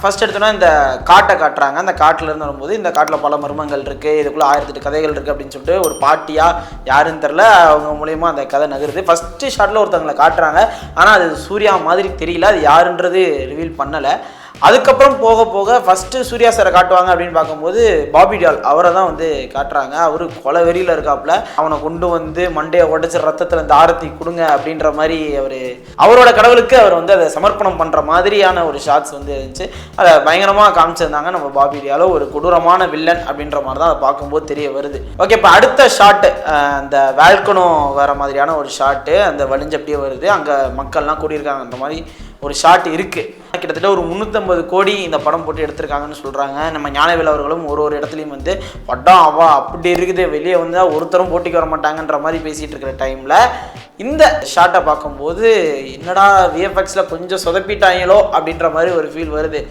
First எடுத்தோன்னா இந்த காட்டை காட்டுறாங்க. அந்த காட்டிலேருந்து வரும்போது இந்த காட்டில் பல மர்மங்கள் இருக்குது, இதுக்குள்ளே 1008 கதைகள் இருக்குது அப்படின்னு சொல்லிட்டு ஒரு பாட்டியாக யாருன்னு தெரில அவங்க மூலயமா அந்த கதை நகருது. ஃபஸ்ட்டு ஷாட்டில் ஒருத்தவங்களை காட்டுறாங்க, ஆனால் அது சூர்யா மாதிரி தெரியல, அது யாருன்றது ரிவீல் பண்ணலை. அதுக்கப்புறம் போக போக ஃபஸ்ட்டு சூர்யா சாரை காட்டுவாங்க அப்படின்னு பார்க்கும்போது பாபி டியால் அவரை தான் வந்து காட்டுறாங்க. அவர் கொலை வெறியில் இருக்காப்புல, அவனை கொண்டு வந்து மண்டையை உடச்சி ரத்தத்தில் இந்த ஆரத்தி கொடுங்க அப்படின்ற மாதிரி அவரோட கடவுளுக்கு அவர் வந்து அதை சமர்ப்பணம் பண்ணுற மாதிரியான ஒரு ஷாட்ஸ் வந்து இருந்துச்சு. அதை பயங்கரமாக காமிச்சிருந்தாங்க. நம்ம பாபி டியாலோ ஒரு கொடூரமான வில்லன் அப்படின்ற மாதிரி தான் அதை பார்க்கும்போது தெரிய வருது. ஓகே, இப்போ அடுத்த ஷாட்டு அந்த வேல்கனோ வர மாதிரியான ஒரு ஷாட்டு, அந்த வலிஞ்சு அப்படியே வருது, அங்கே மக்கள்லாம் கூடியிருக்காங்க, அந்த மாதிரி ஒரு ஷாட் இருக்குது. கிட்டத்தட்ட ஒரு 350 கோடி இந்த படம் போட்டு எடுத்திருக்காங்கன்னு சொல்கிறாங்க. நம்ம ஞானவேல் அவர்களும் ஒரு இடத்துலையும் வந்து படம் அப்படி இருக்குது, வெளியே வந்து ஒருத்தரும் போட்டிக்கு வர மாட்டாங்கன்ற மாதிரி பேசிகிட்டு இருக்கிற டைமில் இந்த ஷாட்டை பார்க்கும்போது என்னடா விஎஃப்எக்ஸில் கொஞ்சம் சொதப்பிட்டாங்களோ அப்படின்ற மாதிரி ஒரு ஃபீல் வருது.